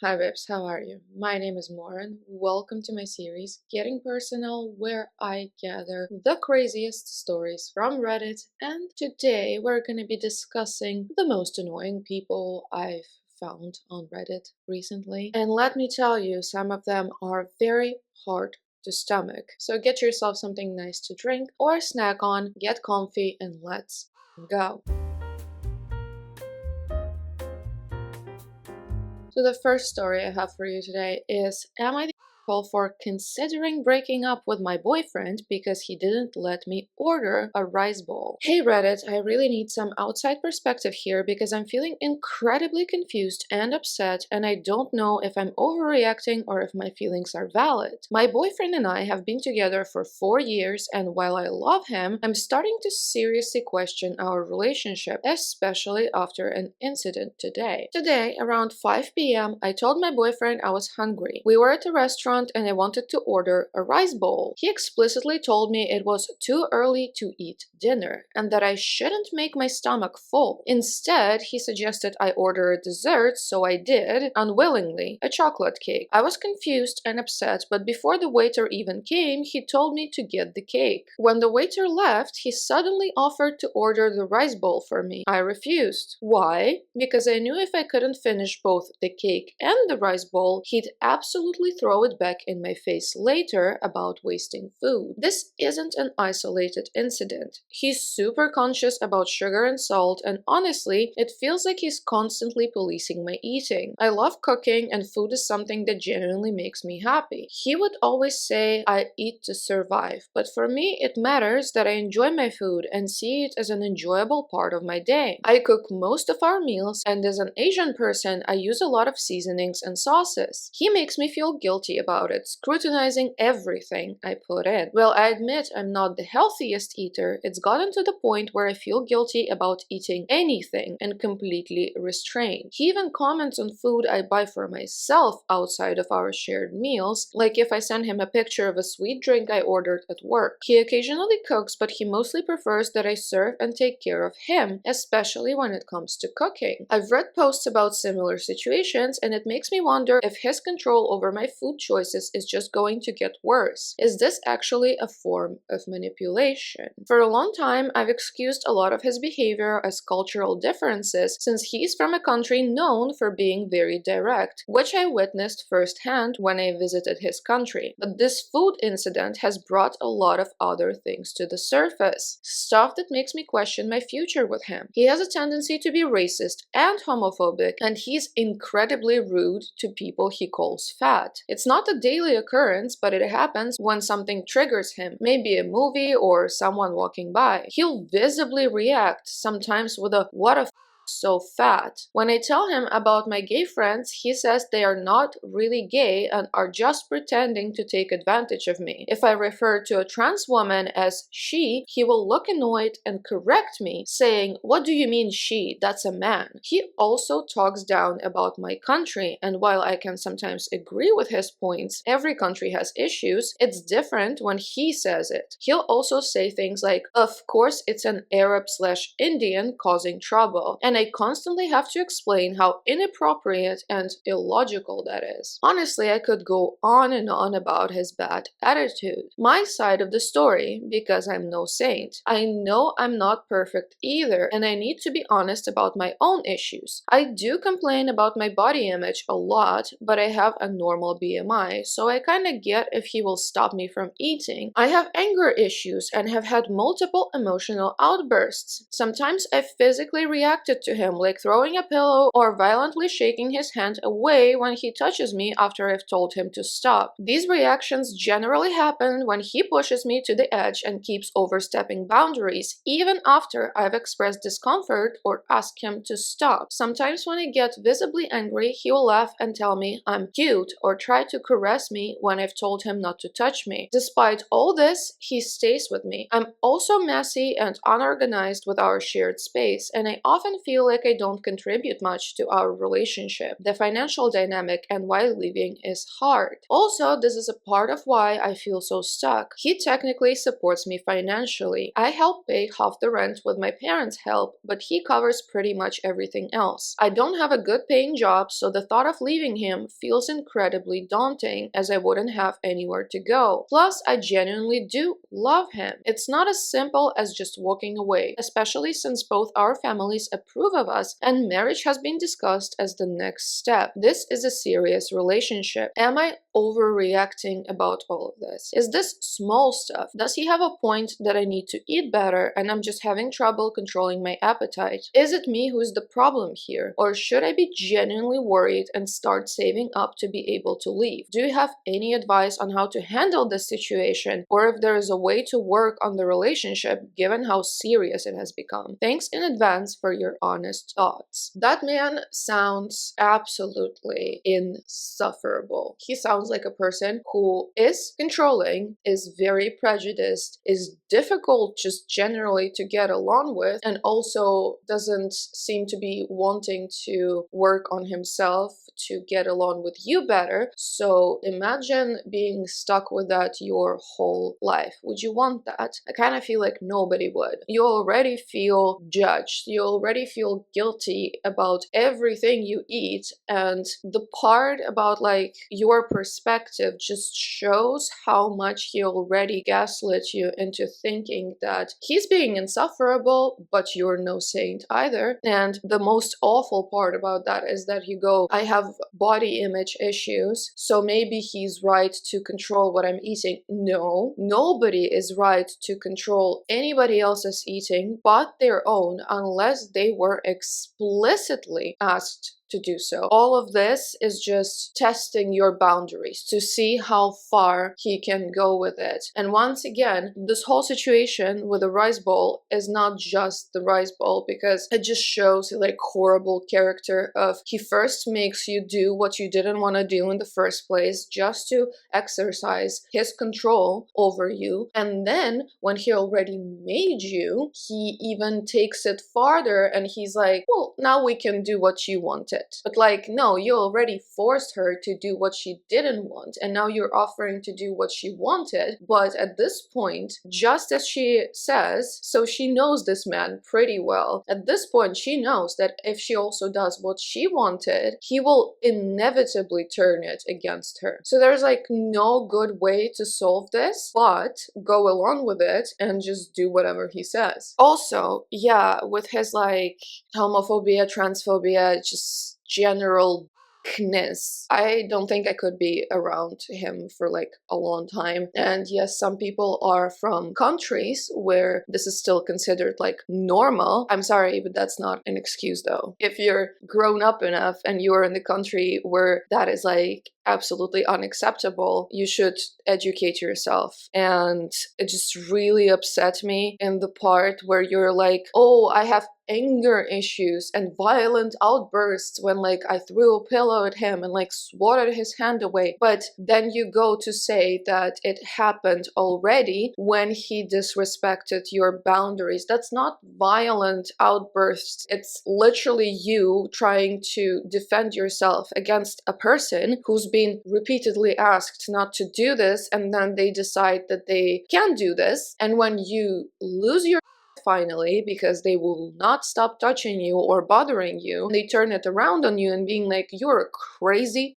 Hi babes, how are you? My name is Lauren. Welcome to my series, Getting Personal, where I gather the craziest stories from Reddit, and today we're going to be discussing the most annoying people I've found on Reddit recently. And let me tell you, some of them are very hard to stomach. So get yourself something nice to drink or snack on, get comfy, and let's go. So the first story I have for you today is, am I the asshole for considering breaking up with my boyfriend because he didn't let me order a rice bowl? Hey Reddit, I really need some outside perspective here because I'm feeling incredibly confused and upset, and I don't know if I'm overreacting or if my feelings are valid. My boyfriend and I have been together for 4 years, and while I love him, I'm starting to seriously question our relationship, especially after an incident today. Today, around 5 p.m., I told my boyfriend I was hungry. We were at a restaurant and I wanted to order a rice bowl. He explicitly told me it was too early to eat dinner and that I shouldn't make my stomach full. Instead, he suggested I order a dessert, so I did, unwillingly, a chocolate cake. I was confused and upset, but before the waiter even came, he told me to get the cake. When the waiter left, he suddenly offered to order the rice bowl for me. I refused. Why? Because I knew if I couldn't finish both the cake and the rice bowl, he'd absolutely throw it back in my face later about wasting food. This isn't an isolated incident. He's super conscious about sugar and salt, and honestly, it feels like he's constantly policing my eating. I love cooking, and food is something that genuinely makes me happy. He would always say, I eat to survive, but for me, it matters that I enjoy my food and see it as an enjoyable part of my day. I cook most of our meals, and as an Asian person, I use a lot of seasonings and sauces. He makes me feel guilty about it, scrutinizing everything I put in. Well, I admit I'm not the healthiest eater. It's gotten to the point where I feel guilty about eating anything and completely restrained. He even comments on food I buy for myself outside of our shared meals, like if I send him a picture of a sweet drink I ordered at work. He occasionally cooks, but he mostly prefers that I serve and take care of him, especially when it comes to cooking. I've read posts about similar situations, and it makes me wonder if his control over my food choices is just going to get worse. Is this actually a form of manipulation? For a long time, I've excused a lot of his behavior as cultural differences, since he's from a country known for being very direct, which I witnessed firsthand when I visited his country. But this food incident has brought a lot of other things to the surface. Stuff that makes me question my future with him. He has a tendency to be racist and homophobic, and he's incredibly rude to people he calls fat. It's not a daily occurrence, but it happens when something triggers him, maybe a movie or someone walking by. He'll visibly react, sometimes with a "what a so fat." When I tell him about my gay friends, he says they are not really gay and are just pretending to take advantage of me. If I refer to a trans woman as she, he will look annoyed and correct me, saying, "What do you mean she? That's a man." He also talks down about my country, and while I can sometimes agree with his points, every country has issues, it's different when he says it. He'll also say things like, "Of course it's an Arab/Indian causing trouble," and I constantly have to explain how inappropriate and illogical that is. Honestly, I could go on and on about his bad attitude. My side of the story, because I'm no saint. I know I'm not perfect either, and I need to be honest about my own issues. I do complain about my body image a lot, but I have a normal BMI, so I kinda get if he will stop me from eating. I have anger issues and have had multiple emotional outbursts. Sometimes I physically reacted to him, like throwing a pillow or violently shaking his hand away when he touches me after I've told him to stop. These reactions generally happen when he pushes me to the edge and keeps overstepping boundaries, even after I've expressed discomfort or asked him to stop. Sometimes when I get visibly angry, he will laugh and tell me I'm cute or try to caress me when I've told him not to touch me. Despite all this, he stays with me. I'm also messy and unorganized with our shared space, and I often feel feel like I don't contribute much to our relationship. The financial dynamic and why leaving is hard. Also, this is a part of why I feel so stuck. He technically supports me financially. I help pay half the rent with my parents' help, but he covers pretty much everything else. I don't have a good paying job, so the thought of leaving him feels incredibly daunting, as I wouldn't have anywhere to go. Plus, I genuinely do love him. It's not as simple as just walking away, especially since both our families approve of us and marriage has been discussed as the next step. This is a serious relationship. Am I overreacting about all of this? Is this small stuff? Does he have a point that I need to eat better and I'm just having trouble controlling my appetite? Is it me who's the problem here? Or should I be genuinely worried and start saving up to be able to leave? Do you have any advice on how to handle this situation, or if there is a way to work on the relationship given how serious it has become? Thanks in advance for your honest thoughts. That man sounds absolutely insufferable. He sounds like a person who is controlling, is very prejudiced, is difficult just generally to get along with, and also doesn't seem to be wanting to work on himself to get along with you better. So imagine being stuck with that your whole life. Would you want that? I kind of feel like nobody would. You already feel judged. You already feel guilty about everything you eat, and the part about like your perspective just shows how much he already gaslit you into thinking that he's being insufferable, but you're no saint either. And the most awful part about that is that you go, I have body image issues, so maybe he's right to control what I'm eating. No, nobody is right to control anybody else's eating but their own unless they were explicitly asked to do so. All of this is just testing your boundaries to see how far he can go with it. And once again, this whole situation with the rice bowl is not just the rice bowl, because it just shows like horrible character of he first makes you do what you didn't want to do in the first place just to exercise his control over you. And then when he already made you, he even takes it farther and he's like, well, now we can do what you wanted. But like, no, you already forced her to do what she didn't want, and now you're offering to do what she wanted. But at this point, just as she says, so she knows this man pretty well. At this point, she knows that if she also does what she wanted, he will inevitably turn it against her. So there's like no good way to solve this, but go along with it and just do whatever he says. Also, yeah, with his like homophobia, transphobia, just general ness. I don't think I could be around him for like a long time. And yes, some people are from countries where this is still considered like normal. I'm sorry, but that's not an excuse though. If you're grown up enough and you're in the country where that is like absolutely unacceptable, you should educate yourself. And it just really upset me in the part where you're like, oh, I have anger issues and violent outbursts when like I threw a pillow at him and like swatted his hand away. But then you go to say that it happened already when he disrespected your boundaries. That's not violent outbursts. It's literally you trying to defend yourself against a person who's been repeatedly asked not to do this, and then they decide that they can do this. And when you lose your finally, because they will not stop touching you or bothering you, they turn it around on you and being like, you're a crazy,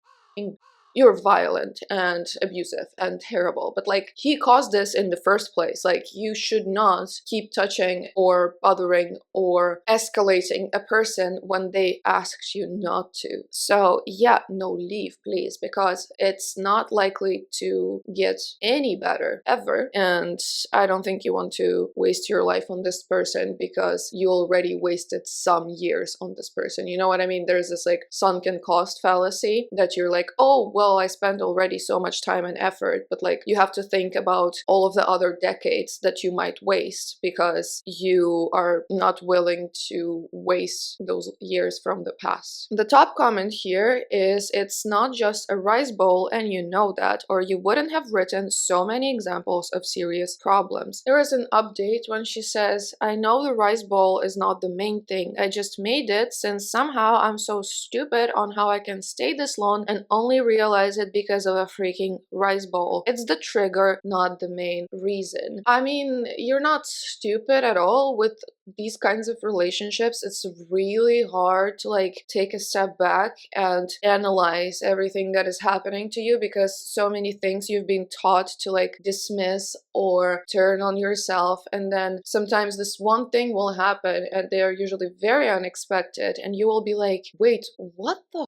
you're violent and abusive and terrible. But like, he caused this in the first place. Like, you should not keep touching or bothering or escalating a person when they asked you not to. So yeah, no, leave please, because it's not likely to get any better ever. And I don't think you want to waste your life on this person because you already wasted some years on this person. You know what I mean? There's this like sunken cost fallacy that you're like, oh, well, well, I spent already so much time and effort, but like you have to think about all of the other decades that you might waste because you are not willing to waste those years from the past. The top comment here is, it's not just a rice bowl and you know that, or you wouldn't have written so many examples of serious problems. There is an update when she says, I know the rice bowl is not the main thing. I just made it since somehow I'm so stupid on how I can stay this long and only realize it because of a freaking rice bowl. It's the trigger, not the main reason. I mean, you're not stupid at all with these kinds of relationships. It's really hard to like take a step back and analyze everything that is happening to you because so many things you've been taught to like dismiss or turn on yourself, and then sometimes this one thing will happen and they are usually very unexpected and you will be like, wait, what the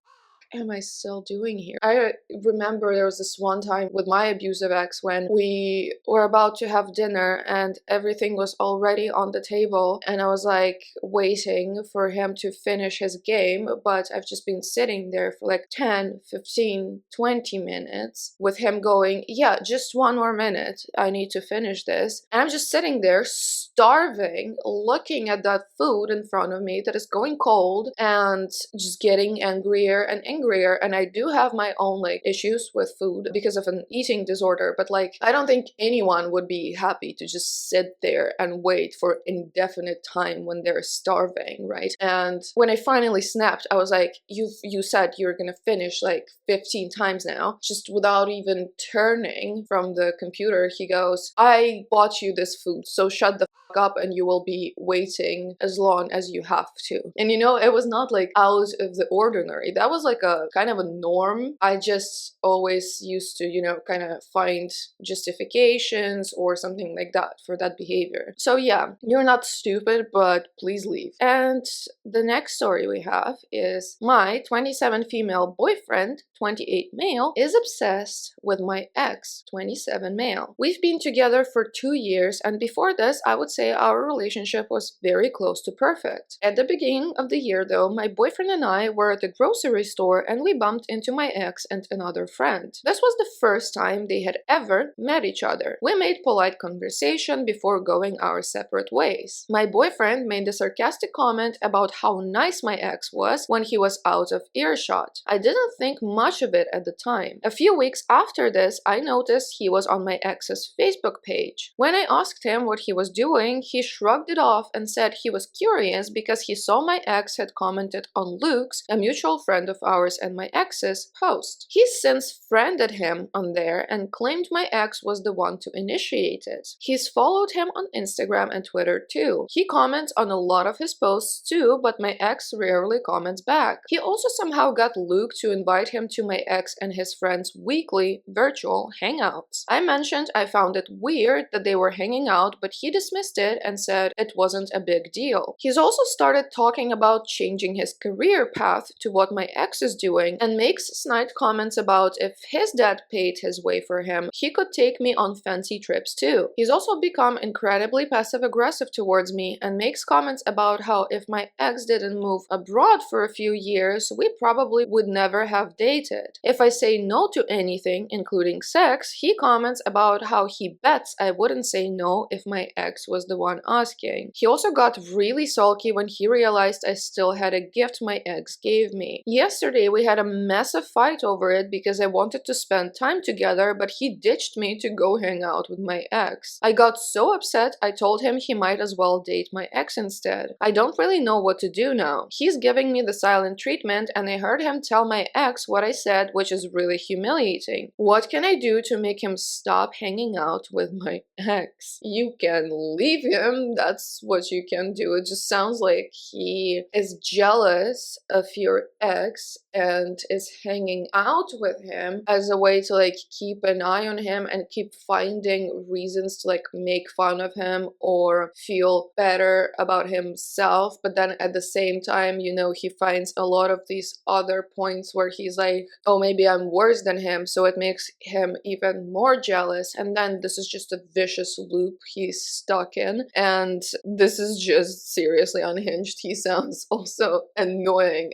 am I still doing here? I remember there was this one time with my abusive ex when we were about to have dinner and everything was already on the table and I was like waiting for him to finish his game, but I've just been sitting there for like 10, 15, 20 minutes with him going, yeah, just one more minute, I need to finish this. And I'm just sitting there starving, looking at that food in front of me that is going cold and just getting angrier and angrier. And I do have my own like issues with food because of an eating disorder, but like I don't think anyone would be happy to just sit there and wait for indefinite time when they're starving, right? And when I finally snapped, I was like, you said you're gonna finish like 15 times now, just without even turning from the computer. He goes, I bought you this food, so shut the up and you will be waiting as long as you have to. And you know, it was not like out of the ordinary. That was like a kind of a norm. I just always used to, you know, kind of find justifications or something like that for that behavior. So yeah, you're not stupid, but please leave. And the next story we have is, my 27 female boyfriend, 28 male, is obsessed with my ex, 27 male. We've been together for 2 years, and before this, I would say our relationship was very close to perfect. At the beginning of the year though, my boyfriend and I were at the grocery store and we bumped into my ex and another friend. This was the first time they had ever met each other. We made polite conversation before going our separate ways. My boyfriend made a sarcastic comment about how nice my ex was when he was out of earshot. I didn't think much of it at the time. A few weeks after this, I noticed he was on my ex's Facebook page. When I asked him what he was doing, he shrugged it off and said he was curious because he saw my ex had commented on Luke's, a mutual friend of ours and my ex's, post. He's since friended him on there and claimed my ex was the one to initiate it. He's followed him on Instagram and Twitter too. He comments on a lot of his posts too, but my ex rarely comments back. He also somehow got Luke to invite him to my ex and his friends' weekly virtual hangouts. I mentioned I found it weird that they were hanging out, but he dismissed it and said it wasn't a big deal. He's also started talking about changing his career path to what my ex is doing and makes snide comments about if his dad paid his way for him, he could take me on fancy trips too. He's also become incredibly passive-aggressive towards me and makes comments about how if my ex didn't move abroad for a few years, we probably would never have dated. If I say no to anything, including sex, he comments about how he bets I wouldn't say no if my ex was the one asking. He also got really sulky when he realized I still had a gift my ex gave me. Yesterday we had a massive fight over it because I wanted to spend time together, but he ditched me to go hang out with my ex. I got so upset I told him he might as well date my ex instead. I don't really know what to do now. He's giving me the silent treatment and I heard him tell my ex what I said, which is really humiliating. What can I do to make him stop hanging out with my ex? You can leave him, that's what you can do. It just sounds like he is jealous of your ex and is hanging out with him as a way to like keep an eye on him and keep finding reasons to like make fun of him or feel better about himself. But then at the same time, you know, he finds a lot of these other points where he's like, oh, maybe I'm worse than him, so it makes him even more jealous. And then this is just a vicious loop he's stuck in, and this is just seriously unhinged. He sounds also annoying.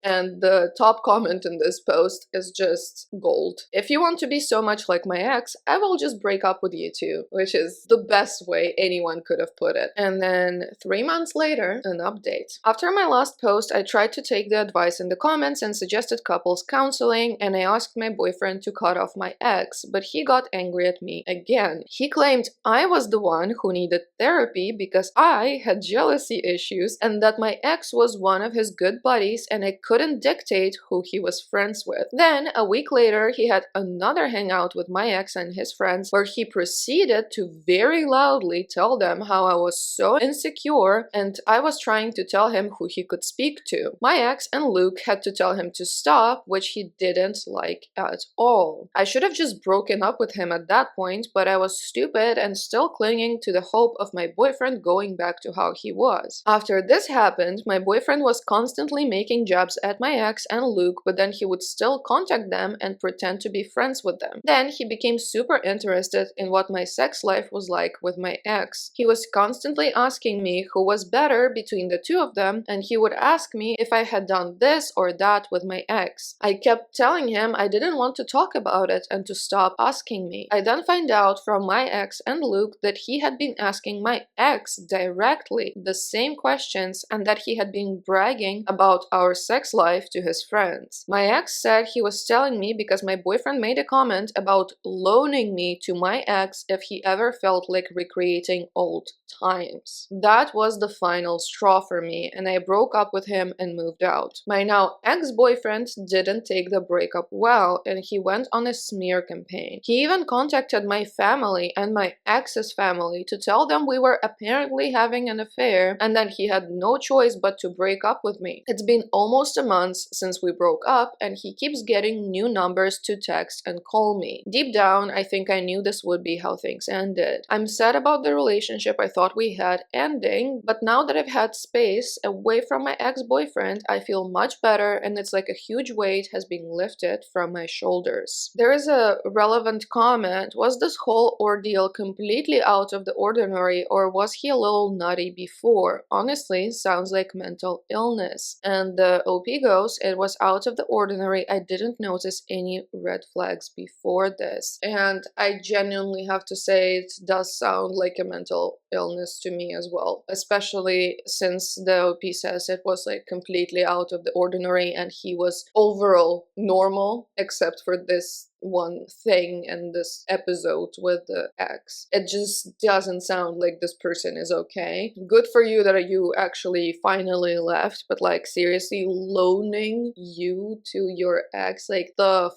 And the top comment in this post is just gold. If you want to be so much like my ex, I will just break up with you too, which is the best way anyone could have put it. And then 3 months later, an update. After my last post, I tried to take the advice in the comments and suggested couples counseling, and I asked my boyfriend to cut off my ex, but he got angry at me again. He claimed I was the one who needed therapy because I had jealousy issues and that my ex was one of his good buddies and I couldn't dictate who he was friends with. Then, a week later, he had another hangout with my ex and his friends where he proceeded to very loudly tell them how I was so insecure and I was trying to tell him who he could speak to. My ex and Luke had to tell him to stop, which he didn't like at all. I should have just broken up with him at that point, but I was stupid and still clinging to the hope of my boyfriend going back to how he was. After this happened, my boyfriend was constantly making jabs at my ex and Luke, but then he would still contact them and pretend to be friends with them. Then he became super interested in what my sex life was like with my ex. He was constantly asking me who was better between the two of them, and he would ask me if I had done this or that with my ex. I kept telling him I didn't want to talk about it and to stop asking me. I then find out from my ex and Luke that he had been asking my ex directly the same questions and that he had been bragging about our sex life to his friends. My ex said he was telling me because my boyfriend made a comment about loaning me to my ex if he ever felt like recreating old times. That was the final straw for me, and I broke up with him and moved out. My now ex-boyfriend didn't take the breakup well, and he went on a smear campaign. He even contacted my family and my ex's family to tell them we were apparently having an affair and that he had no choice but to break up with me. It's been almost a month since we broke up, and he keeps getting new numbers to text and call me. Deep down, I think I knew this would be how things ended. I'm sad about the relationship I thought we had ending, but now that I've had space away from my ex-boyfriend, I feel much better, and it's like a huge weight has been lifted from my shoulders. There is a relevant comment. Was this whole ordeal completely out of the ordinary, or was he a little nutty before? Honestly, sounds like mental illness. And the OP goes, it was out of the ordinary. I didn't notice any red flags before this. And I genuinely have to say it does sound like a mental illness to me as well, especially since the OP says it was like completely out of the ordinary and he was overall normal except for this one thing and this episode with the ex. It just doesn't sound like this person is okay. Good for you that you actually finally left, but like seriously loaning you to your ex, like the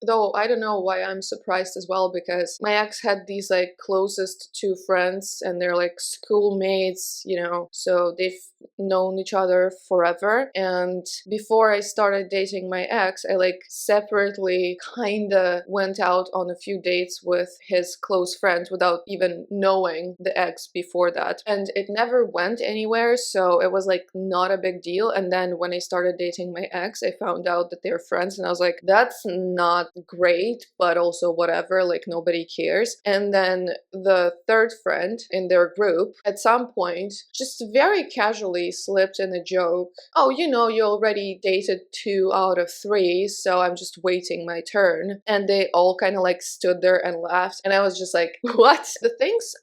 though I don't know why I'm surprised as well, because my ex had these like closest two friends and they're like schoolmates, you know, so they've known each other forever. And before I started dating my ex, I like separately kinda went out on a few dates with his close friends without even knowing the ex before that. And it never went anywhere, so it was like not a big deal. And then when I started dating my ex, I found out that they're friends and I was like, that's not great, but also whatever, like nobody cares. And then the third friend in their group at some point just very casually slipped in a joke, oh, you know, you already dated 2 out of 3, so I'm just waiting my turn. And they all kind of like stood there and laughed, and I was just like, what? The things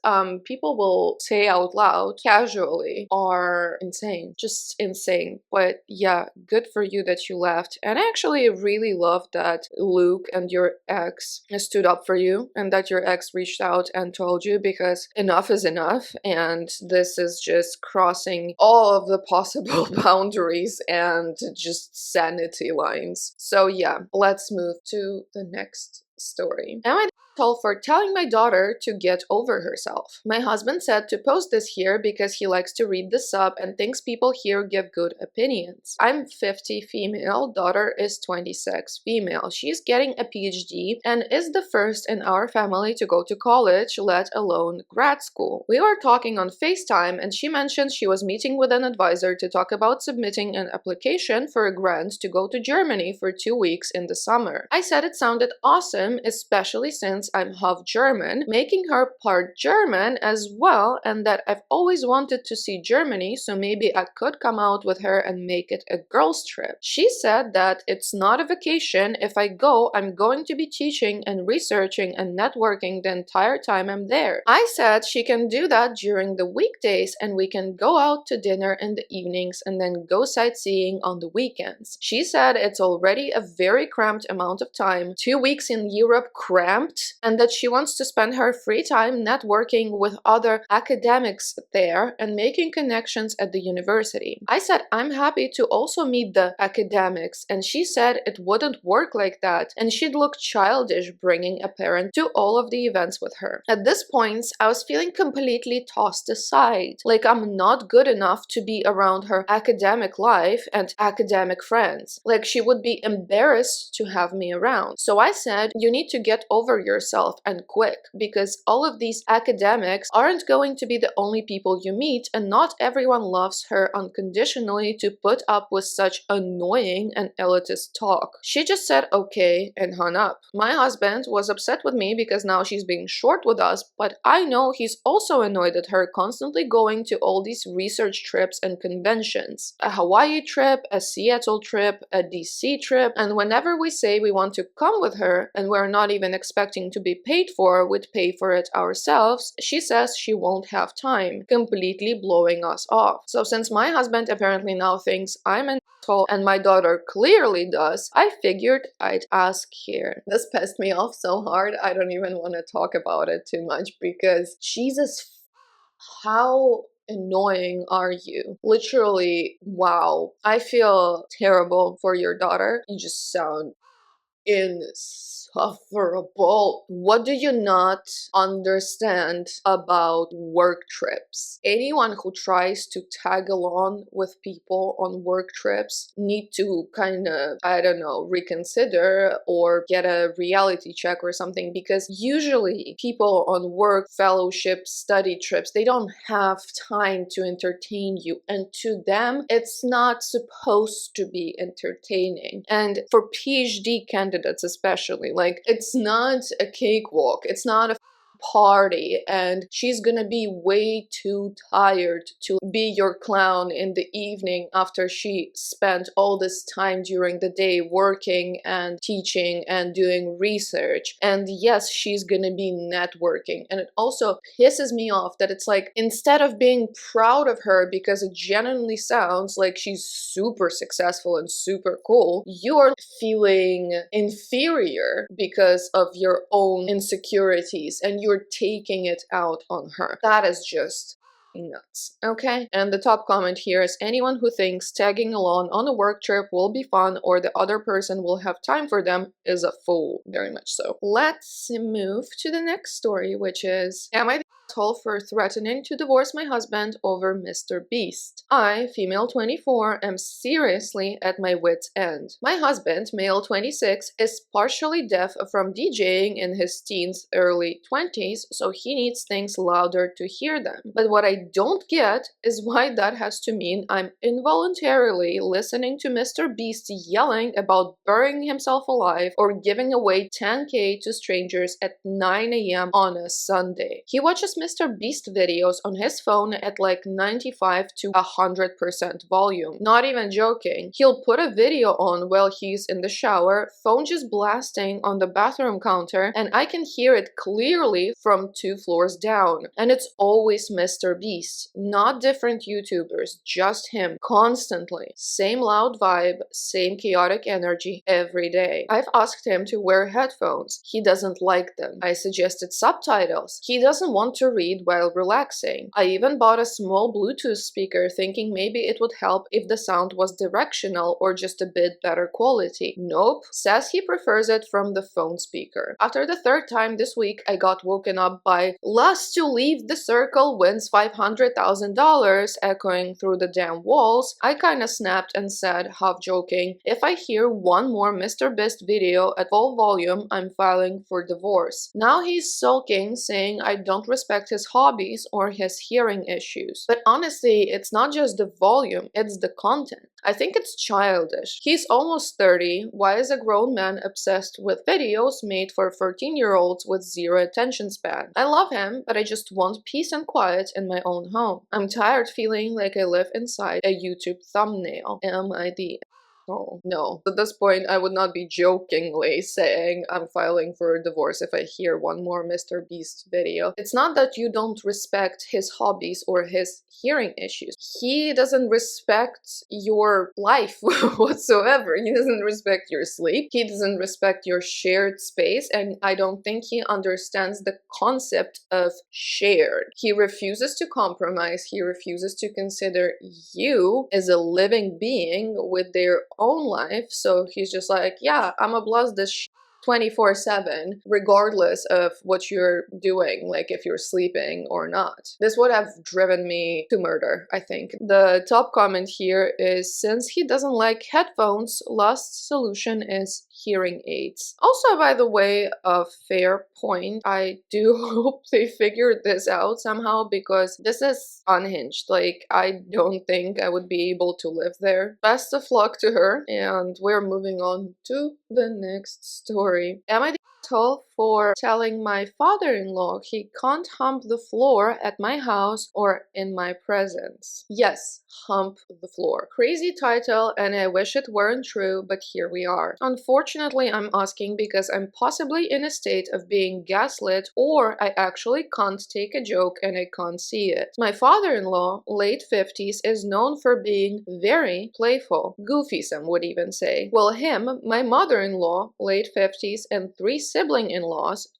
people will say out loud casually are insane, just insane. But yeah, good for you that you left. And I actually really love that Luke and your ex stood up for you and that your ex reached out and told you, because enough is enough, and this is just crossing all of the possible boundaries and just sanity lines. So yeah, let's move to the next story. Am I for telling my daughter to get over herself? My husband said to post this here because he likes to read the sub and thinks people here give good opinions. I'm 50 female, daughter is 26 female. She's getting a PhD and is the first in our family to go to college, let alone grad school. We were talking on FaceTime and she mentioned she was meeting with an advisor to talk about submitting an application for a grant to go to Germany for 2 weeks in the summer. I said it sounded awesome him, especially since I'm half German, making her part German as well, and that I've always wanted to see Germany, so maybe I could come out with her and make it a girls' trip. She said that it's not a vacation. If I go, I'm going to be teaching and researching and networking the entire time I'm there. I said she can do that during the weekdays and we can go out to dinner in the evenings and then go sightseeing on the weekends. She said it's already a very cramped amount of time, 2 weeks in Europe cramped, and that she wants to spend her free time networking with other academics there and making connections at the university. I said I'm happy to also meet the academics, and she said it wouldn't work like that and she'd look childish bringing a parent to all of the events with her. At this point, I was feeling completely tossed aside, like I'm not good enough to be around her academic life and academic friends, like she would be embarrassed to have me around. So I said, you need to get over yourself and quick, because all of these academics aren't going to be the only people you meet, and not everyone loves her unconditionally to put up with such annoying and elitist talk. She just said okay and hung up. My husband was upset with me because now she's being short with us, but I know he's also annoyed at her constantly going to all these research trips and conventions. A Hawaii trip, a Seattle trip, a DC trip, and whenever we say we want to come with her and we're not even expecting to be paid for, we'd pay for it ourselves, she says she won't have time, completely blowing us off. So since my husband apparently now thinks I'm an asshole and my daughter clearly does, I figured I'd ask here. This pissed me off so hard I don't even want to talk about it too much, because Jesus, how annoying are you? Literally, wow. I feel terrible for your daughter. You just sound insufferable. What do you not understand about work trips? Anyone who tries to tag along with people on work trips need to kind of, I don't know, reconsider or get a reality check or something, because usually people on work, fellowship, study trips, they don't have time to entertain you, and to them it's not supposed to be entertaining. And for PhD candidates especially, like, it's not a cakewalk, it's not a party, and she's gonna be way too tired to be your clown in the evening after she spent all this time during the day working and teaching and doing research. And yes, she's gonna be networking. And it also pisses me off that it's like, instead of being proud of her because it genuinely sounds like she's super successful and super cool, you are feeling inferior because of your own insecurities and you're taking it out on her. That is just nuts, okay? And the top comment here is, anyone who thinks tagging along on a work trip will be fun or the other person will have time for them is a fool. Very much so. Let's move to the next story, which is, am I the asshole for threatening to divorce my husband over MrBeast? I, female 24, am seriously at my wit's end. My husband, male 26, is partially deaf from DJing in his teens, early 20s, so he needs things louder to hear them. But what I don't get is why that has to mean I'm involuntarily listening to MrBeast yelling about burying himself alive or giving away 10K to strangers at 9 a.m. on a Sunday. He watches MrBeast videos on his phone at like 95 to 100% volume. Not even joking. He'll put a video on while he's in the shower, phone just blasting on the bathroom counter, and I can hear it clearly from 2 floors down. And it's always MrBeast, not different YouTubers, just him, constantly. Same loud vibe, same chaotic energy every day. I've asked him to wear headphones. He doesn't like them. I suggested subtitles. He doesn't want to read while relaxing. I even bought a small Bluetooth speaker thinking maybe it would help if the sound was directional or just a bit better quality. Nope. Says he prefers it from the phone speaker. After the 3rd time this week, I got woken up by "Last to leave the circle wins $500,000" echoing through the damn walls. I kinda snapped and said, half joking, if I hear one more MrBeast video at full volume, I'm filing for divorce. Now he's sulking, saying I don't respect respect his hobbies or his hearing issues. But honestly, it's not just the volume, it's the content. I think it's childish. He's almost 30. Why is a grown man obsessed with videos made for 14-year-olds with zero attention span? I love him, but I just want peace and quiet in my own home. I'm tired feeling like I live inside a YouTube thumbnail. Am I the Oh, no. At this point, I would not be jokingly saying I'm filing for a divorce if I hear one more MrBeast video. It's not that you don't respect his hobbies or his hearing issues. He doesn't respect your life whatsoever. He doesn't respect your sleep. He doesn't respect your shared space. And I don't think he understands the concept of shared. He refuses to compromise. He refuses to consider you as a living being with their own life. So he's just like, yeah, I'm gonna blast this 24/7 regardless of what you're doing, like if you're sleeping or not. This would have driven me to murder, I think. The top comment here is, since he doesn't like headphones, last solution is hearing aids. Also, by the way, a fair point. I do hope they figured this out somehow, because this is unhinged. Like, I don't think I would be able to live there. Best of luck to her, and we're moving on to the next story. Am I the asshole for telling my father-in-law he can't hump the floor at my house or in my presence? Yes, hump the floor. Crazy title, and I wish it weren't true, but here we are. Unfortunately, I'm asking because I'm possibly in a state of being gaslit, or I actually can't take a joke and I can't see it. My father-in-law, late 50s, is known for being very playful. Goofy, some would even say. Well, him, my mother-in-law, late 50s, and 3 sibling-in-laws,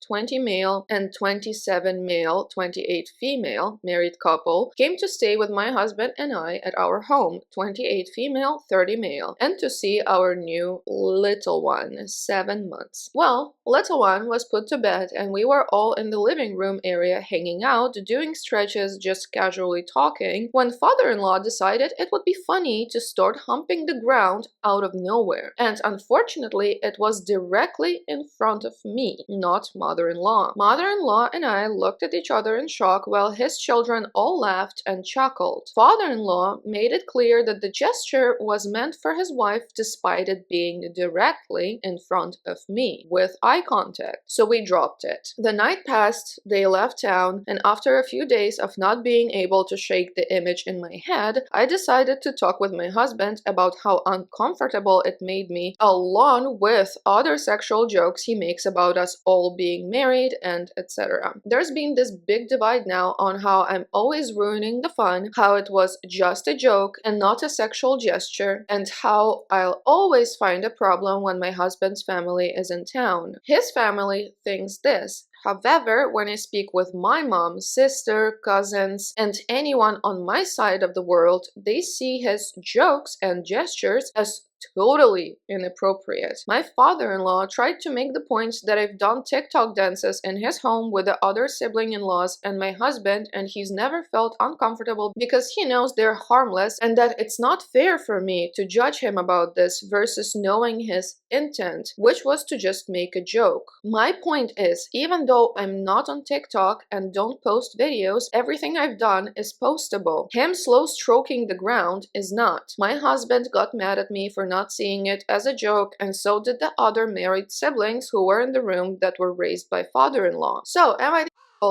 20 male and 27 male, 28 female, married couple, came to stay with my husband and I at our home, 28 female, 30 male, and to see our new little one, 7 months. Well, little one was put to bed and we were all in the living room area hanging out, doing stretches, just casually talking, when father-in-law decided it would be funny to start humping the ground out of nowhere. And unfortunately, it was directly in front of me, not mother-in-law. Mother-in-law and I looked at each other in shock while his children all laughed and chuckled. Father-in-law made it clear that the gesture was meant for his wife despite it being directly in front of me, with eye contact. So we dropped it. The night passed, they left town, and after a few days of not being able to shake the image in my head, I decided to talk with my husband about how uncomfortable it made me, along with other sexual jokes he makes about us all being married and etc. There's been this big divide now on how I'm always ruining the fun, how it was just a joke and not a sexual gesture, and how I'll always find a problem when my husband's family is in town. His family thinks this. However, when I speak with my mom, sister, cousins, and anyone on my side of the world, they see his jokes and gestures as totally inappropriate. My father-in-law tried to make the point that I've done TikTok dances in his home with the other sibling-in-laws and my husband, and he's never felt uncomfortable because he knows they're harmless, and that it's not fair for me to judge him about this versus knowing his intent, which was to just make a joke. My point is, even though I'm not on TikTok and don't post videos, everything I've done is postable. Him slow stroking the ground is not. My husband got mad at me for not seeing it as a joke, and so did the other married siblings who were in the room that were raised by father-in-law. So, am I the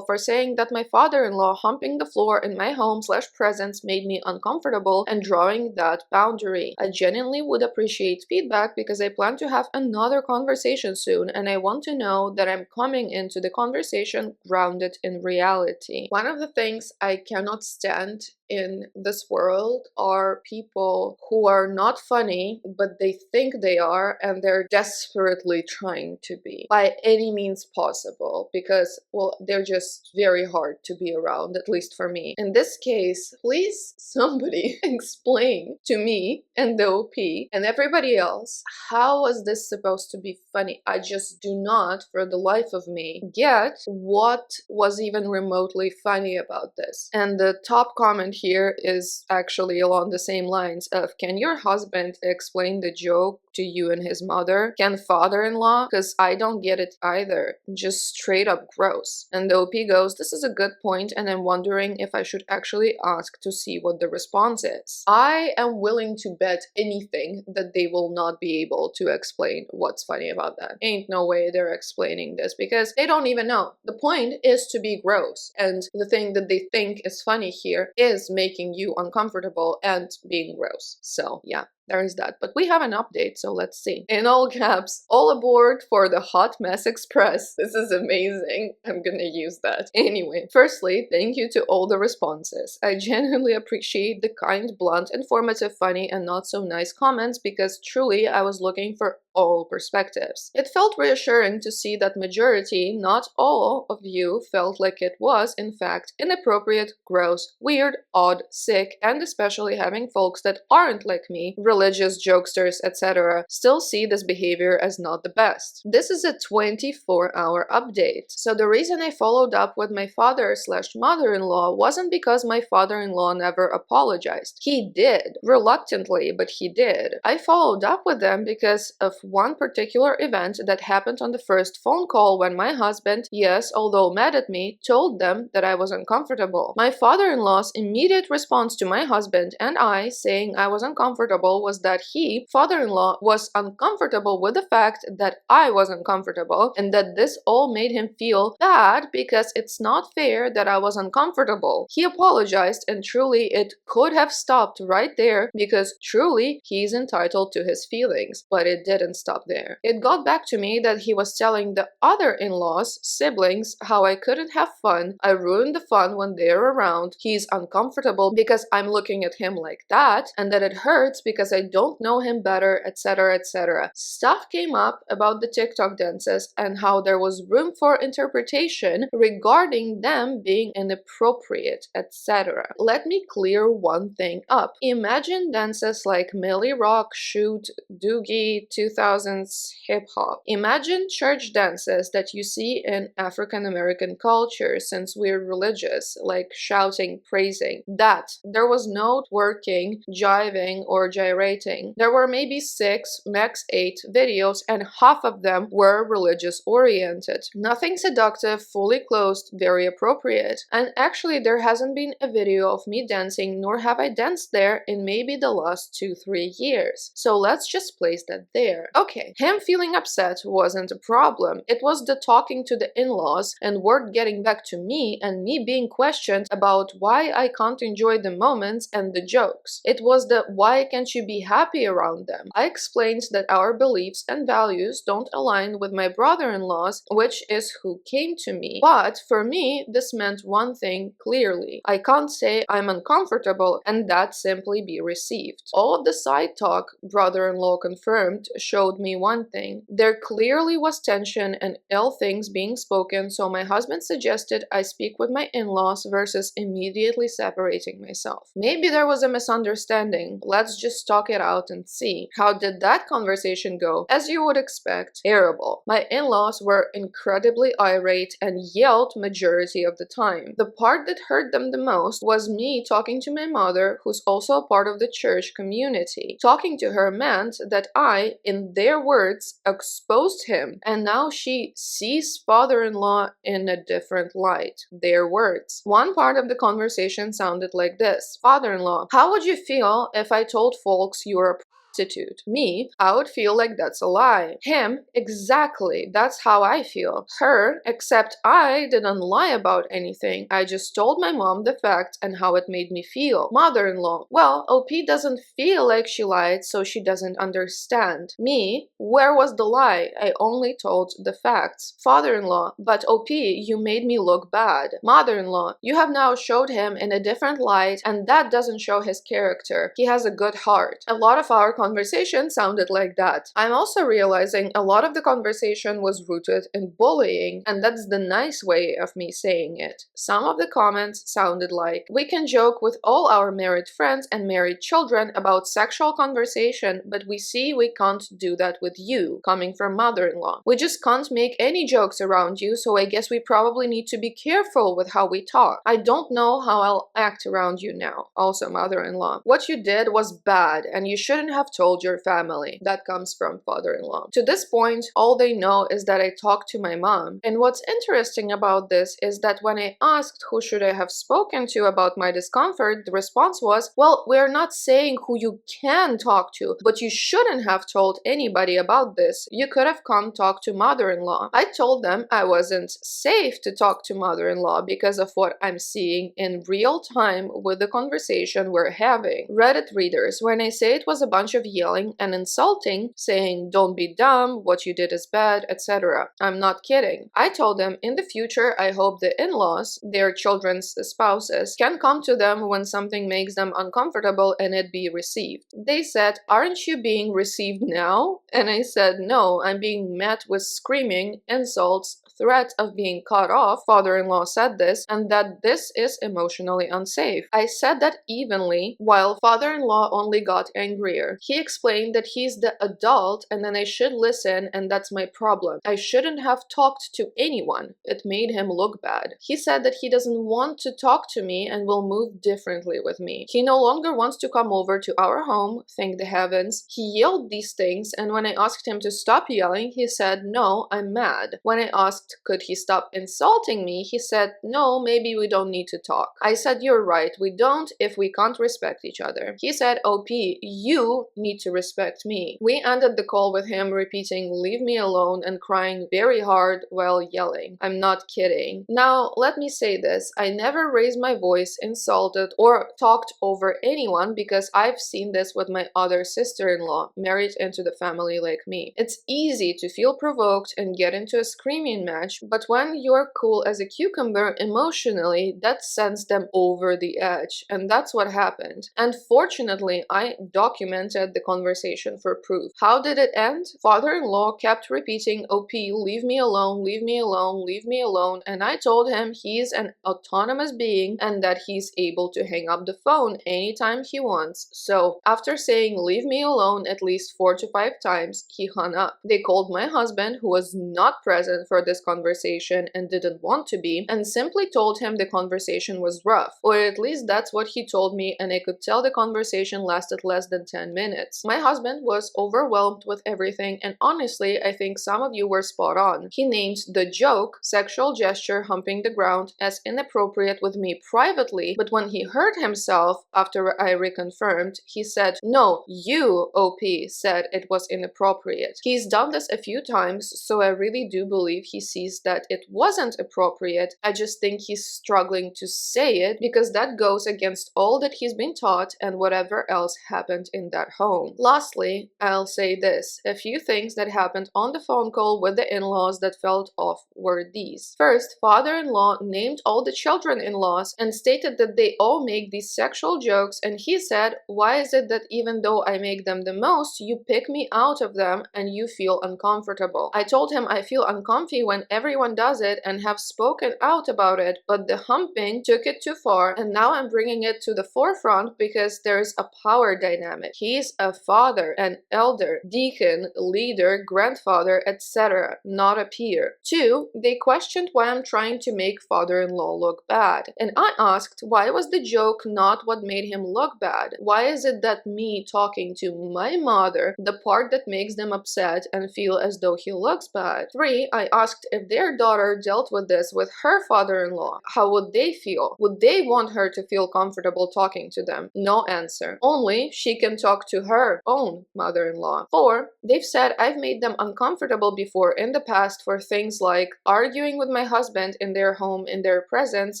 for saying that my father-in-law humping the floor in my home/presence made me uncomfortable and drawing that boundary? I genuinely would appreciate feedback because I plan to have another conversation soon, and I want to know that I'm coming into the conversation grounded in reality. One of the things I cannot stand in this world are people who are not funny, but they think they are, and they're desperately trying to be by any means possible because, well, they're just very hard to be around, at least for me. In this case, please somebody explain to me and the OP and everybody else, how was this supposed to be funny? I just do not, for the life of me, get what was even remotely funny about this. And the top comment here is actually along the same lines of, can your husband explain the joke to you and his mother. Can father-in-law? Because I don't get it either. Just straight up gross. And the OP goes, this is a good point, and I'm wondering if I should actually ask to see what the response is. I am willing to bet anything that they will not be able to explain what's funny about that. Ain't no way they're explaining this because they don't even know. The point is to be gross, and the thing that they think is funny here is making you uncomfortable and being gross. So yeah, there is that. But we have an update, so let's see. In all caps, all aboard for the Hot Mess Express. This is amazing. I'm gonna use that. Anyway, firstly, thank you to all the responses. I genuinely appreciate the kind, blunt, informative, funny, and not so nice comments because truly I was looking for all perspectives. It felt reassuring to see that majority, not all of you, felt like it was, in fact, inappropriate, gross, weird, odd, sick, and especially having folks that aren't like me, religious, jokesters, etc., still see this behavior as not the best. This is a 24-hour update. So the reason I followed up with my father/mother-in-law wasn't because my father-in-law never apologized. He did. Reluctantly, but he did. I followed up with them because of one particular event that happened on the first phone call when my husband, yes, although mad at me, told them that I was uncomfortable. My father-in-law's immediate response to my husband and I saying I was uncomfortable was that he, father-in-law, was uncomfortable with the fact that I was uncomfortable and that this all made him feel bad because it's not fair that I was uncomfortable. He apologized and truly it could have stopped right there because truly he's entitled to his feelings, but it didn't stop there. It got back to me that he was telling the other in-laws, siblings, how I couldn't have fun, I ruined the fun when they're around, he's uncomfortable because I'm looking at him like that, and that it hurts because I don't know him better, etc., etc. Stuff came up about the TikTok dances and how there was room for interpretation regarding them being inappropriate, etc. Let me clear one thing up. Imagine dances like Millie Rock, Shoot, Doogie, 2000s hip-hop. Imagine church dances that you see in African American culture since we're religious, like shouting, praising. That there was no twerking, jiving, or gyrating. There were maybe 6, max 8 videos and half of them were religious oriented. Nothing seductive, fully clothed, very appropriate. And actually there hasn't been a video of me dancing nor have I danced there in maybe the last 2-3 years. So let's just place that there. Okay, him feeling upset wasn't a problem. It was the talking to the in-laws and word getting back to me and me being questioned about why I can't enjoy the moments and the jokes. It was the why can't you be happy around them. I explained that our beliefs and values don't align with my brother-in-law's, which is who came to me. But for me, this meant one thing clearly. I can't say I'm uncomfortable and that simply be received. All of the side talk, brother-in-law confirmed, showed me one thing. There clearly was tension and ill things being spoken, so my husband suggested I speak with my in-laws versus immediately separating myself. Maybe there was a misunderstanding. Let's just talk it out and see. How did that conversation go? As you would expect, terrible. My in-laws were incredibly irate and yelled majority of the time. The part that hurt them the most was me talking to my mother, who's also a part of the church community. Talking to her meant that I, in their words, exposed him, and now she sees father-in-law in a different light. Their words. One part of the conversation sounded like this. Father-in-law, how would you feel if I told folks you were a prostitute? Me, I would feel like that's a lie. Him, exactly, that's how I feel. Her, except I didn't lie about anything. I just told my mom the fact and how it made me feel. Mother-in-law, well, OP doesn't feel like she lied, so she doesn't understand. Me, where was the lie? I only told the facts. Father-in-law, but OP, you made me look bad. Mother-in-law, you have now showed him in a different light and that doesn't show his character. He has a good heart. A lot of our conversation sounded like that. I'm also realizing a lot of the conversation was rooted in bullying, and that's the nice way of me saying it. Some of the comments sounded like, we can joke with all our married friends and married children about sexual conversation, but we see we can't do that with you, coming from mother-in-law. We just can't make any jokes around you, so I guess we probably need to be careful with how we talk. I don't know how I'll act around you now. Also mother-in-law, what you did was bad, and you shouldn't have told your family. That comes from father-in-law. To this point, all they know is that I talked to my mom. And what's interesting about this is that when I asked who should I have spoken to about my discomfort, the response was, well, we're not saying who you can talk to, but you shouldn't have told anybody about this. You could have come talk to mother-in-law. I told them I wasn't safe to talk to mother-in-law because of what I'm seeing in real time with the conversation we're having. Reddit readers, when I say it was a bunch of yelling and insulting, saying don't be dumb, what you did is bad, etc. I'm not kidding. I told them in the future I hope the in-laws, their children's spouses, can come to them when something makes them uncomfortable and it be received. They said, aren't you being received now? And I said, no, I'm being met with screaming, insults, threat of being cut off. Father-in-law said this, and that this is emotionally unsafe. I said that evenly, while father-in-law only got angrier. He explained that he's the adult and then I should listen, and that's my problem. I shouldn't have talked to anyone. It made him look bad. He said that he doesn't want to talk to me and will move differently with me. He no longer wants to come over to our home, thank the heavens. He yelled these things, and when I asked him to stop yelling, he said, no, I'm mad. When I asked, could he stop insulting me, he said, no, maybe we don't need to talk. I said, you're right, we don't if we can't respect each other. He said, OP, you need to respect me. We ended the call with him repeating, leave me alone, and crying very hard while yelling. I'm not kidding. Now, let me say this. I never raised my voice, insulted, or talked over anyone because I've seen this with my other sister-in-law, married into the family like me. It's easy to feel provoked and get into a screaming match, but when you're cool as a cucumber emotionally, that sends them over the edge, and that's what happened. And fortunately, I documented the conversation for proof. How did it end? Father-in-law kept repeating, OP, leave me alone, leave me alone, leave me alone, and I told him he's an autonomous being and that he's able to hang up the phone anytime he wants. So, after saying leave me alone at least 4 to 5 times, he hung up. They called my husband, who was not present for this conversation and didn't want to be, and simply told him the conversation was rough, or at least that's what he told me, and I could tell the conversation lasted less than 10 minutes. My husband was overwhelmed with everything, and honestly, I think some of you were spot on. He named the joke, sexual gesture humping the ground, as inappropriate with me privately, but when he heard himself after I reconfirmed, he said, no, you, OP, said it was inappropriate. He's done this a few times, so I really do believe he sees that it wasn't appropriate. I just think he's struggling to say it because that goes against all that he's been taught and whatever else happened in that home. Lastly, I'll say this. A few things that happened on the phone call with the in-laws that felt off were these. First, father-in-law named all the children-in-laws and stated that they all make these sexual jokes, and he said, why is it that even though I make them the most, you pick me out of them and you feel uncomfortable? I told him I feel uncomfy when everyone does it and have spoken out about it, but the humping took it too far, and now I'm bringing it to the forefront because there's a power dynamic. He's a father, an elder, deacon, leader, grandfather, etc., not a peer. 2, they questioned why I'm trying to make father-in-law look bad, and I asked why was the joke not what made him look bad? Why is it that me talking to my mother, the part that makes them upset and feel as though he looks bad? 3, I asked if their daughter dealt with this with her father-in-law. How would they feel? Would they want her to feel comfortable talking to them? No answer. Only she can talk to her own mother-in-law. 4, they've said I've made them uncomfortable before in the past for things like arguing with my husband in their home in their presence,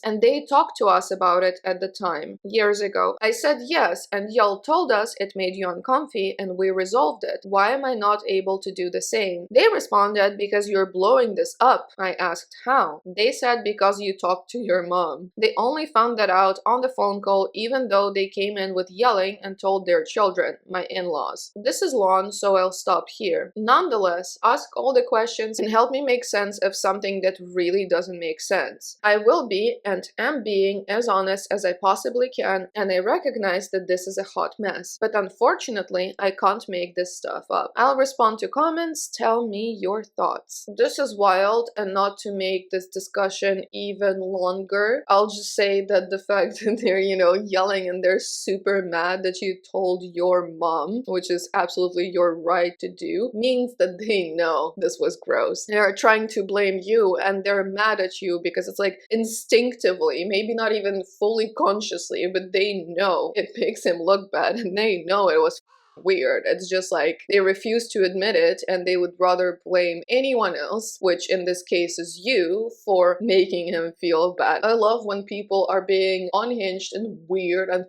and they talked to us about it at the time, years ago. I said yes, and y'all told us it made you uncomfy and we resolved it. Why am I not able to do the same? They responded, because you're blowing this up. I asked how. They said because you talked to your mom. They only found that out on the phone call, even though they came in with yelling and told their children, my in-laws. This is long, so I'll stop here. Nonetheless, ask all the questions and help me make sense of something that really doesn't make sense. I will be and am being as honest as I possibly can, and I recognize that this is a hot mess. But unfortunately, I can't make this stuff up. I'll respond to comments, tell me your thoughts. This is wild, and not to make this discussion even longer, I'll just say that the fact that they're, yelling and they're super mad that you told your mom, which is absolutely your right to do, means that they know this was gross. They are trying to blame you and they're mad at you because it's like instinctively, maybe not even fully consciously, but they know it makes him look bad and they know it was weird. It's just like they refuse to admit it and they would rather blame anyone else, which in this case is you, for making him feel bad. I love when people are being unhinged and weird and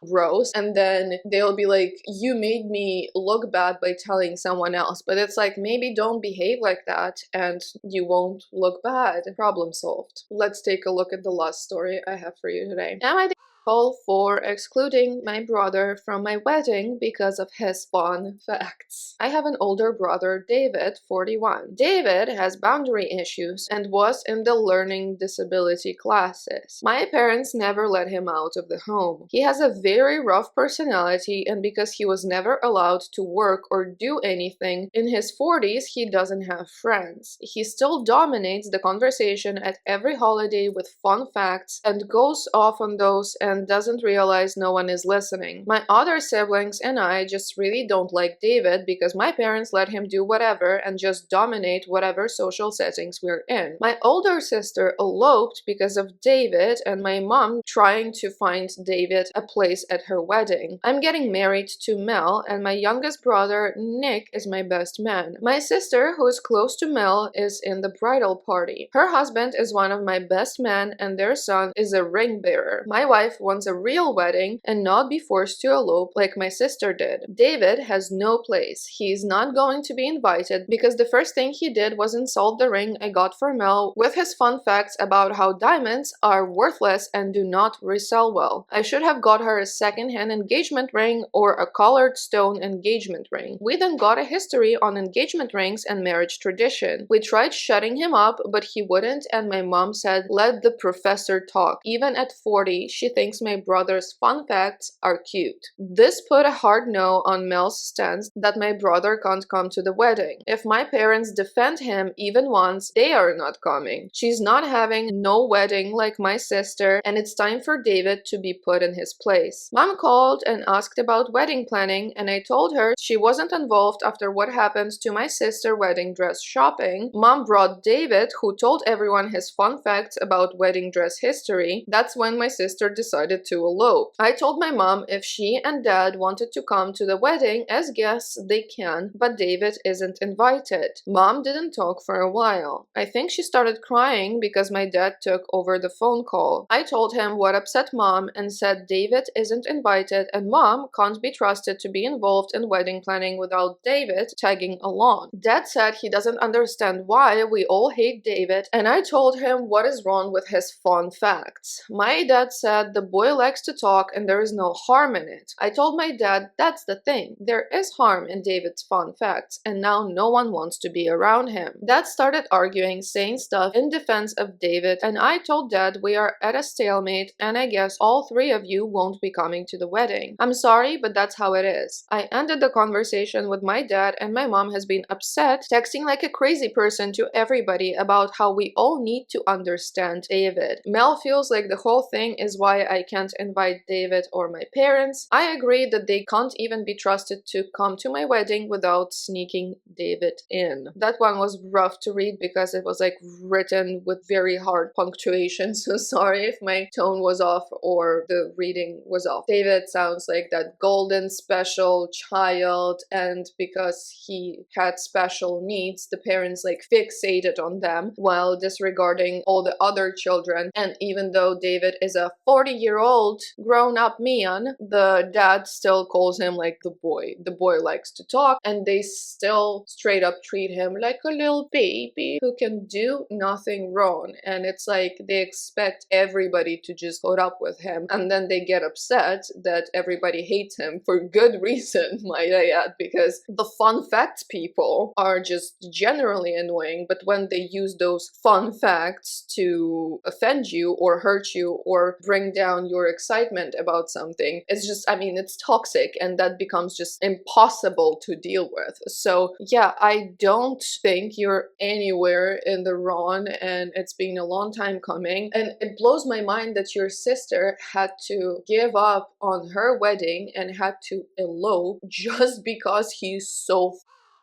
gross and then they'll be like, you made me look bad by telling someone else. But it's like, maybe don't behave like that and you won't look bad. Problem solved. Let's take a look at the last story I have for you today. Am I the asshole for excluding my brother from my wedding because of his fun facts? I have an older brother, David, 41. David has boundary issues and was in the learning disability classes. My parents never let him out of the home. He has a very rough personality, and because he was never allowed to work or do anything, in his 40s he doesn't have friends. He still dominates the conversation at every holiday with fun facts and goes off on those and doesn't realize no one is listening. My other siblings and I just really don't like David because my parents let him do whatever and just dominate whatever social settings we're in. My older sister eloped because of David and my mom trying to find David a place at her wedding. I'm getting married to Mel and my youngest brother, Nick, is my best man. My sister, who is close to Mel, is in the bridal party. Her husband is one of my best men and their son is a ring bearer. My wife wants a real wedding and not be forced to elope like my sister did. David has no place. He's not going to be invited because the first thing he did was insult the ring I got for Mel with his fun facts about how diamonds are worthless and do not resell well. I should have got her a second-hand engagement ring or a colored stone engagement ring. We then got a history on engagement rings and marriage tradition. We tried shutting him up, but he wouldn't, and my mom said, let the professor talk. Even at 40, she thinks my brother's fun facts are cute. This put a hard no on Mel's stance that my brother can't come to the wedding. If my parents defend him even once, they are not coming. She's not having no wedding like my sister, and it's time for David to be put in his place. Mom called and asked about wedding planning, and I told her she wasn't involved after what happened to my sister wedding dress shopping. Mom brought David, who told everyone his fun facts about wedding dress history. That's when my sister decided to elope. I told my mom if she and dad wanted to come to the wedding as guests, they can, but David isn't invited. Mom didn't talk for a while. I think she started crying because my dad took over the phone call. I told him what upset mom and said David isn't invited and mom can't be trusted to be involved in wedding planning without David tagging along. Dad said he doesn't understand why we all hate David, and I told him what is wrong with his fun facts. My dad said the boy likes to talk and there is no harm in it. I told my dad that's the thing. There is harm in David's fun facts, and now no one wants to be around him. Dad started arguing, saying stuff in defense of David, and I told Dad we are at a stalemate and I guess all three of you won't be coming to the wedding. I'm sorry, but that's how it is. I ended the conversation with my dad, and my mom has been upset, texting like a crazy person to everybody about how we all need to understand David. Mel feels like the whole thing is why I can't invite David or my parents. I agree that they can't even be trusted to come to my wedding without sneaking David in. That one was rough to read because it was like written with very hard punctuation, so sorry if my tone was off or the reading was off. David sounds like that golden special child, and because he had special needs, the parents like fixated on them while disregarding all the other children. And even though David is a 40-year-old grown-up man, the dad still calls him like the boy. The boy likes to talk, and they still straight up treat him like a little baby who can do nothing wrong. And it's like they expect everybody to just put up with him, and then they get upset that everybody hates him for good reason, might I add, because the fun facts people are just generally annoying, but when they use those fun facts to offend you or hurt you or bring down down your excitement about something, it's just, I mean, it's toxic, and that becomes just impossible to deal with. So yeah, I don't think you're anywhere in the wrong, and it's been a long time coming. And it blows my mind that your sister had to give up on her wedding and had to elope just because he's so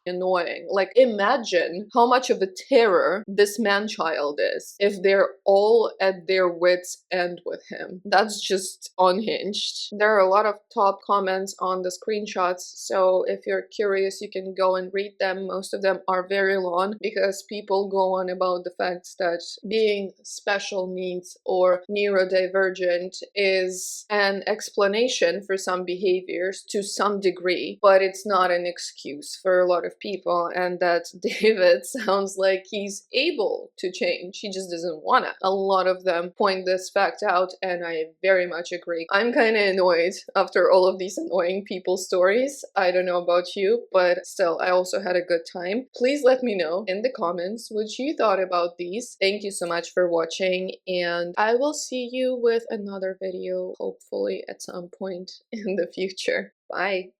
annoying. Like, imagine how much of a terror this man-child is if they're all at their wits' end with him. That's just unhinged. There are a lot of top comments on the screenshots, so if you're curious, you can go and read them. Most of them are very long because people go on about the fact that being special needs or neurodivergent is an explanation for some behaviors to some degree, but it's not an excuse for a lot of people, and that David sounds like he's able to change. He just doesn't wanna. A lot of them point this fact out, and I very much agree. I'm kind of annoyed after all of these annoying people stories. I don't know about you, but still, I also had a good time. Please let me know in the comments what you thought about these. Thank you so much for watching, and I will see you with another video, hopefully at some point in the future. Bye!